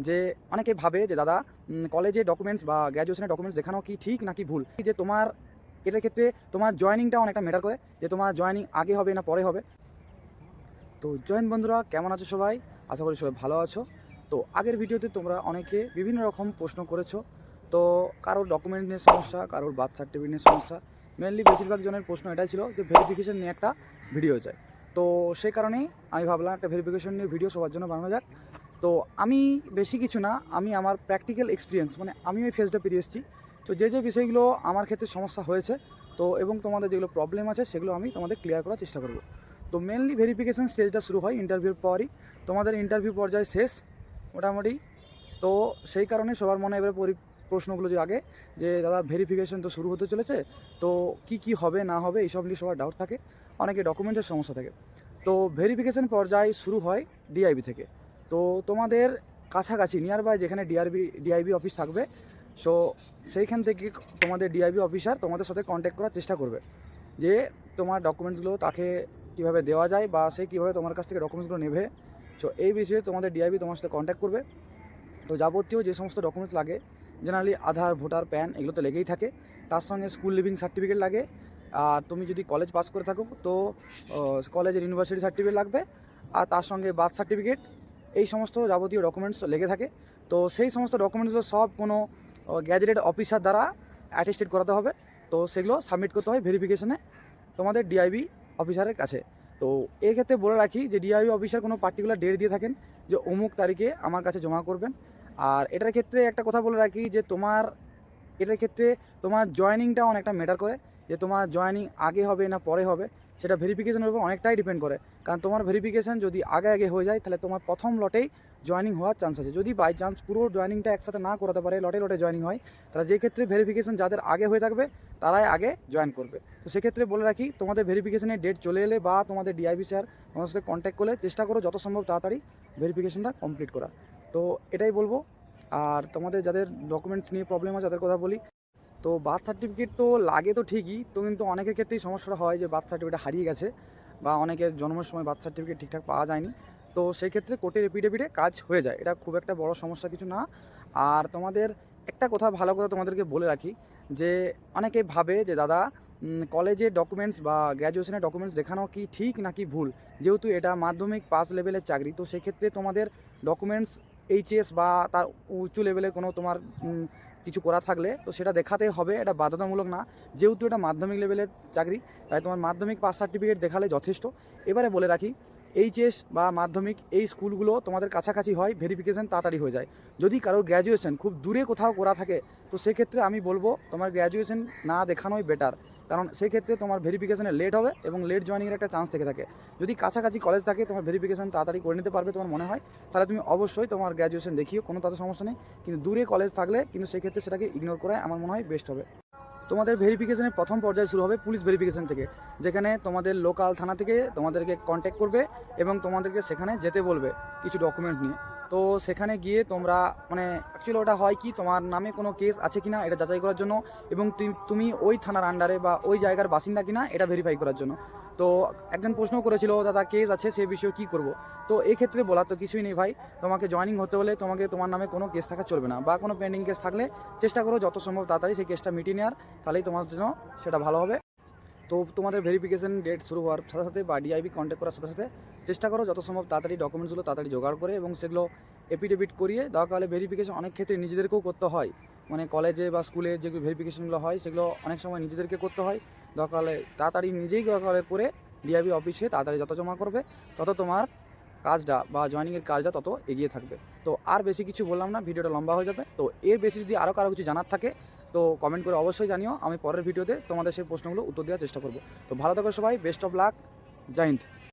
যে অনেকে ভাবে যে দাদা কলেজে ডকুমেন্টস বা গ্র্যাজুয়েশনের ডকুমেন্টস দেখানো কি ঠিক নাকি ভুল, যে তোমার এটার ক্ষেত্রে তোমার জয়েনিংটা অনেকটা ম্যাটার করে, যে তোমার জয়েনিং আগে হবে না পরে হবে। তো জয়েন বন্ধুরা, কেমন আছো সবাই? আশা করি সবাই ভালো আছো। তো আগের ভিডিওতে তোমরা অনেকে বিভিন্ন রকম প্রশ্ন করেছো। তো কারোর ডকুমেন্ট নিয়ে সমস্যা, কারোর বার্থ সার্টিফিকেট নিয়ে সমস্যা। মেনলি বেশিরভাগ জনের প্রশ্ন এটাই ছিল যে ভেরিফিকেশন নিয়ে একটা ভিডিও চাই। তো সেই কারণেই আমি ভাবলাম একটা ভেরিফিকেশন নিয়ে ভিডিও সবার জন্য বানানো যাক। তো আমি বেশি কিছু না, আমি আমার প্র্যাকটিক্যাল এক্সপিরিয়েন্স, মানে আমি ওই ফেজটা পেরিয়ে এসেছি। তো যে যে বিষয়গুলো আমার ক্ষেত্রে সমস্যা হয়েছে, তো এবং তোমাদের যেগুলো প্রবলেম আছে সেগুলো আমি তোমাদের ক্লিয়ার করার চেষ্টা করব। তো মেনলি ভেরিফিকেশান স্টেজটা শুরু হয় ইন্টারভিউর পরই। তোমাদের ইন্টারভিউ পর্যায়ে শেষ মোটামুটি। তো সেই কারণে সবার মনে এবার প্রশ্নগুলো যে আগে, যে দাদা ভেরিফিকেশন তো শুরু হতে চলেছে, তো কি কি হবে না হবে এইসব নিয়ে সবার ডাউট থাকে, অনেকে ডকুমেন্টের সমস্যা থাকে। তো ভেরিফিকেশন পর্যায় শুরু হয় ডিআইবি থেকে। তো তোমাদের কাছাকাছি নিয়ার বাই যেখানে ডিআইবি অফিস থাকবে, সো সেইখান থেকে তোমাদের ডিআইবি অফিসার তোমাদের সাথে কন্ট্যাক্ট করার চেষ্টা করবে, যে তোমার ডকুমেন্টসগুলো তাকে কীভাবে দেওয়া যায় বা সে কীভাবে তোমার কাছ থেকে ডকুমেন্টসগুলো নেবে। সো এই বিষয়ে তোমাদের ডিআইবি তোমার সাথে কন্ট্যাক্ট করবে। তো যাবতীয় যে সমস্ত ডকুমেন্টস লাগে, জেনারেলি আধার, ভোটার, প্যান, এগুলো তো লেগেই থাকে। তার সঙ্গে স্কুল লিভিং সার্টিফিকেট লাগে। আর তুমি যদি কলেজ পাস করে থাকো তো কলেজের ইউনিভার্সিটি সার্টিফিকেট লাগবে। আর তার সঙ্গে বার্থ সার্টিফিকেট, এই সমস্ত যাবতীয় ডকুমেন্টস লেগে থাকে। তো সেই সমস্ত ডকুমেন্টসগুলো সব কোনো গ্যাজেটেড অফিসার দ্বারা অ্যাটেস্টেড করাতে হবে। তো সেগুলো সাবমিট করতে হয় ভেরিফিকেশনে তোমাদের ডিআইবি অফিসারের কাছে। তো এক্ষেত্রে বলে রাখি যে ডিআইবি অফিসার কোনো পার্টিকুলার ডেট দিয়ে থাকেন যে অমুক তারিখে আমার কাছে জমা করবেন। আর এটার ক্ষেত্রে একটা কথা বলে রাখি যে এটার ক্ষেত্রে তোমার জয়েনিংটা অনেকটা ম্যাটার করে, যে তোমার জয়েনিং আগে হবে না পরে হবে, সেটা ভেরিফিকেশনের উপর অনেকটাই ডিপেন্ড করে। কারণ তোমার ভেরিফিকেশন যদি আগে হয়ে যায়, তাহলে তোমার প্রথম লটেই জয়েনিং হওয়ার চান্স আছে। যদি বাই চান্স পুরো জয়েনিংটা একসাথে না করাতে পারে, লটে জয়েনিং হয়, তাহলে যে ক্ষেত্রে ভেরিফিকেশন যাদের আগে হয়ে থাকবে তারাই আগে জয়েন করবে। তো সেক্ষেত্রে বলে রাখি, তোমাদের ভেরিফিকেশনের ডেট চলে এলে বা তোমাদের ডিআইবি স্যার তোমাদের সাথে কন্ট্যাক্ট করলে চেষ্টা করো যত সম্ভব তাড়াতাড়ি ভেরিফিকেশনটা কমপ্লিট করা। তো এটাই বলবো। আর তোমাদের যাদের ডকুমেন্টস নিয়ে প্রবলেম আছে তাদের কথা বলি। তো বার্থ সার্টিফিকেট তো লাগে তো ঠিকই, তো কিন্তু অনেকের ক্ষেত্রেই সমস্যাটা হয় যে বার্থ সার্টিফিকেট হারিয়ে গেছে বা অনেকের জন্মের সময় বার্থ সার্টিফিকেট ঠিকঠাক পাওয়া যায়নি। তো সেই ক্ষেত্রে কোর্টের এপিডেভিটে কাজ হয়ে যায়, এটা খুব একটা বড় সমস্যা কিছু না। আর তোমাদের একটা কথা ভালো করে তোমাদেরকে বলে রাখি, যে অনেকে ভাবে যে দাদা কলেজের ডকুমেন্টস বা গ্র্যাজুয়েশনের ডকুমেন্টস দেখানো কি ঠিক নাকি ভুল, যেহেতু এটা মাধ্যমিক পাস লেভেলের চাকরি। তো সেক্ষেত্রে তোমাদের ডকুমেন্টস এইচএস বা তার উঁচু লেভেলে কোনো তোমার কিছু করা থাকলে তো সেটা দেখাতে হবে, এটা বাধ্যতামূলক না। যেহেতু এটা মাধ্যমিক লেভেলের চাকরি, তাই তোমার মাধ্যমিক পাস সার্টিফিকেট দেখালে যথেষ্ট। এবারে বলে রাখি, এইচএস বা মাধ্যমিক এই স্কুলগুলো তোমাদের কাছাকাছি হয়, ভেরিফিকেশন তাড়াতাড়ি হয়ে যায়। যদি কারোর গ্র্যাজুয়েশন খুব দূরে কোথাও করা থাকে, তো সেক্ষেত্রে আমি বলবো তোমার গ্র্যাজুয়েশন না দেখানোই বেটার, কারণ সেক্ষেত্রে তোমার ভেরিফিকেশনে লেট হবে এবং লেট জয়েনিংয়ের একটা চান্স থেকে থাকে। যদি কাছাকাছি কলেজ থাকে, তোমার ভেরিফিকেশন তাড়াতাড়ি করে নিতে পারবে তোমার মনে হয়, তাহলে তুমি অবশ্যই তোমার গ্র্যাজুয়েশন দেখিও, কোনো তাতে সমস্যা নেই। কিন্তু দূরে কলেজ থাকলে কিন্তু সেক্ষেত্রে সেটাকে ইগনোর করাই আমার মনে হয় বেস্ট হবে। তোমাদের ভেরিফিকেশনের প্রথম পর্যায়ে শুরু হবে পুলিশ ভেরিফিকেশন থেকে, যেখানে তোমাদের লোকাল থানা থেকে তোমাদেরকে কন্ট্যাক্ট করবে এবং তোমাদেরকে সেখানে যেতে বলবে কিছু ডকুমেন্টস নিয়ে। তো সেখানে গিয়ে তোমরা, মানে অ্যাকচুয়ালি ওটা হয় কি, তোমার নামে কোনো কেস আছে কিনা এটা যাচাই করার জন্য, এবং তুমি ওই থানার আন্ডারে বা ওই জায়গার বাসিন্দা কিনা এটা ভেরিফাই করার জন্য। তো একজন প্রশ্ন করেছিল, দাদা কেস আছে সে বিষয়ে কী করব। তো এক্ষেত্রে বলার তো কিছুই নেই ভাই, তোমাকে জয়েনিং হতে হলে তোমাকে তোমার নামে কোনো কেস থাকা চলবে না, বা কোনো পেন্ডিং কেস থাকলে চেষ্টা করো যত সম্ভব তাড়াতাড়ি সেই কেসটা মিটিয়ে নেওয়ার, তাহলেই তোমার জন্য সেটা ভালো হবে। তো তোমাদের ভেরিফিকেশন ডেট শুরু হওয়ার সাথে সাথে বা ডিআইবি কন্ট্যাক্ট করার সাথে সাথে চেষ্টা করো যত সম্ভব তাড়াতাড়ি ডকুমেন্টসগুলো তাড়াতাড়ি জোগাড় করে এবং সেগুলো এপিডেভিট করিয়ে দরকার হলে ভেরিফিকেশন অনেক ক্ষেত্রে নিজেদেরকেও করতে হয়, মানে কলেজে বা স্কুলে যেগুলো ভেরিফিকেশনগুলো হয় সেগুলো অনেক সময় নিজেদেরকে করতে হয়। দরকার হলে তাড়াতাড়ি নিজেই দরকার হলে করে ডিআইবি অফিসে তাড়াতাড়ি যত জমা করবে, তত তোমার কাজটা বা জয়েনিংয়ের কাজটা তত এগিয়ে থাকবে। তো আর বেশি কিছু বললাম না, ভিডিওটা লম্বা হয়ে যাবে। তো এর বেশি যদি আরও কারো কিছু জানার থাকে তো কমেন্ট করে অবশ্যই জানিও, আমি পরের ভিডিওতে তোমাদের সেই প্রশ্নগুলো উত্তর দেওয়ার চেষ্টা করব। তো ভালো থাকো সবাই, বেস্ট অফ লাক, জয় হিন্দ।